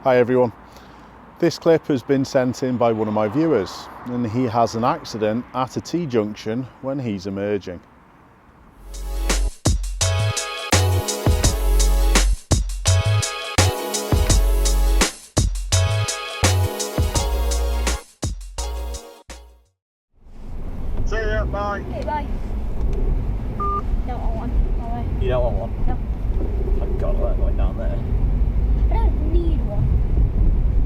Hi everyone. This clip has been sent in by one of my viewers, and he has an accident at a T-junction when he's emerging. See ya, bye. Okay, bye. Don't want one. No way. You don't want one? No. Thank God, I'm going down there. I don't need one.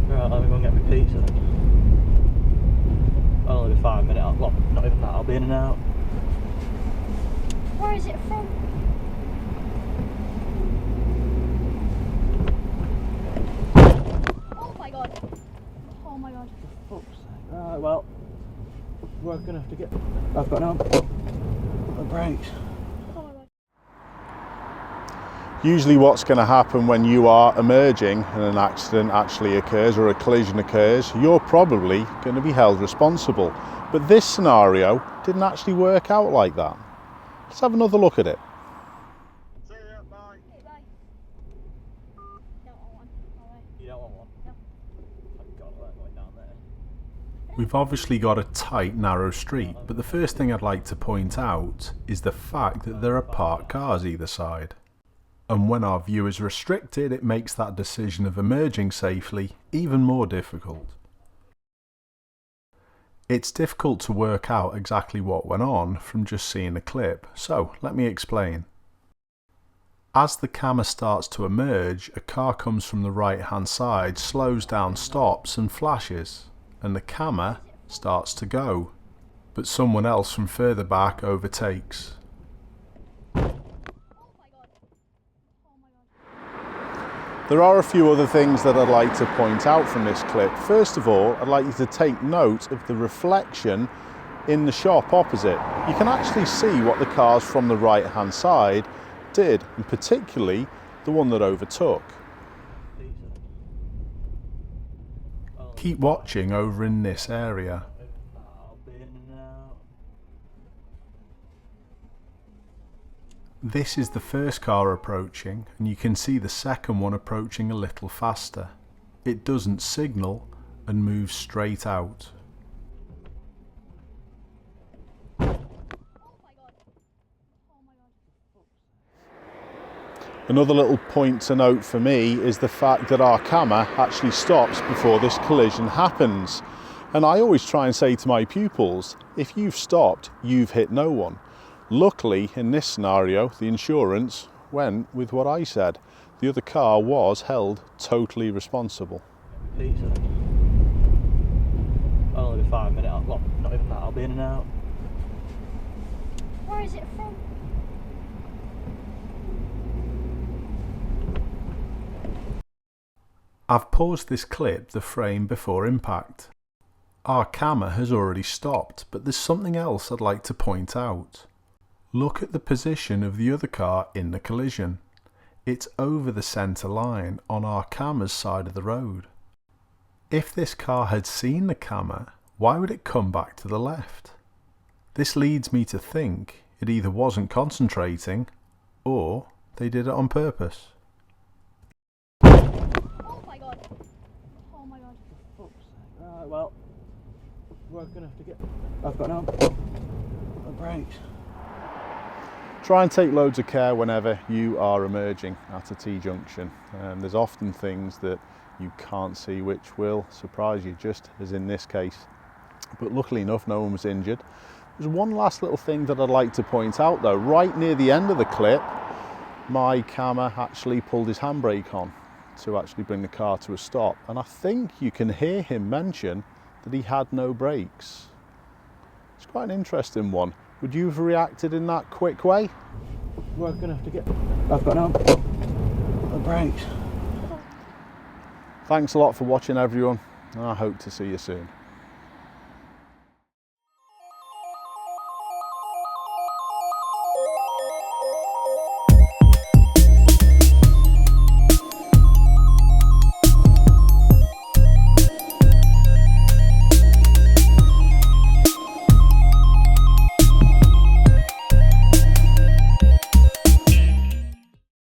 Right, I'm going to get my pizza then. I'll only be 5 minutes. Well, not even that, I'll be in and out. Where is it from? Oh my god. Oh my god. Fuck's sake. Right, well, we're going to have to get... I've got no brakes. Oh my god. Usually what's going to happen when you are emerging and an accident actually occurs or a collision occurs, you're probably going to be held responsible. But this scenario didn't actually work out like that. Let's have another look at it. See ya, bye. Okay, bye. Don't want one. No way. You don't want one? No. Thank God, I'm going down there. We've obviously got a tight, narrow street, but the first thing I'd like to point out is the fact that there are parked cars either side. And when our view is restricted, it makes that decision of emerging safely even more difficult. It's difficult to work out exactly what went on from just seeing the clip, so let me explain. As the camera starts to emerge, a car comes from the right hand side, slows down, stops and flashes, and the camera starts to go, but someone else from further back overtakes. There are a few other things that I'd like to point out from this clip. First of all, I'd like you to take note of the reflection in the shop opposite. You can actually see what the cars from the right hand side did, and particularly the one that overtook. Keep watching over in this area. I'll be in and out. This is the first car approaching, and you can see the second one approaching a little faster. It doesn't signal and moves straight out. Another little point to note for me is the fact that our camera actually stops before this collision happens. And I always try and say to my pupils, if you've stopped, you've hit no one. Luckily, in this scenario, the insurance went with what I said. The other car was held totally responsible. Pizza. I'll only be 5 minutes. Well, not even that, I'll be in and out. Where is it from? I've paused this clip the frame before impact. Our camera has already stopped, but there's something else I'd like to point out. Look at the position of the other car in the collision. It's over the centre line on our camera's side of the road. If this car had seen the camera, why would it come back to the left? This leads me to think it either wasn't concentrating or they did it on purpose. Oh my god. Oh my god. Fuck's sake. Right, well, we're going to have to get... I've got no brakes. Try and take loads of care whenever you are emerging at a T-junction. There's often things that you can't see which will surprise you, just as in this case. But luckily enough, no one was injured. There's one last little thing that I'd like to point out though. Right near the end of the clip, my camera actually pulled his handbrake on to actually bring the car to a stop. And I think you can hear him mention that he had no brakes. It's quite an interesting one. Would you have reacted in that quick way? We're going to have to get... I've got no brakes. Thanks a lot for watching everyone, and I hope to see you soon.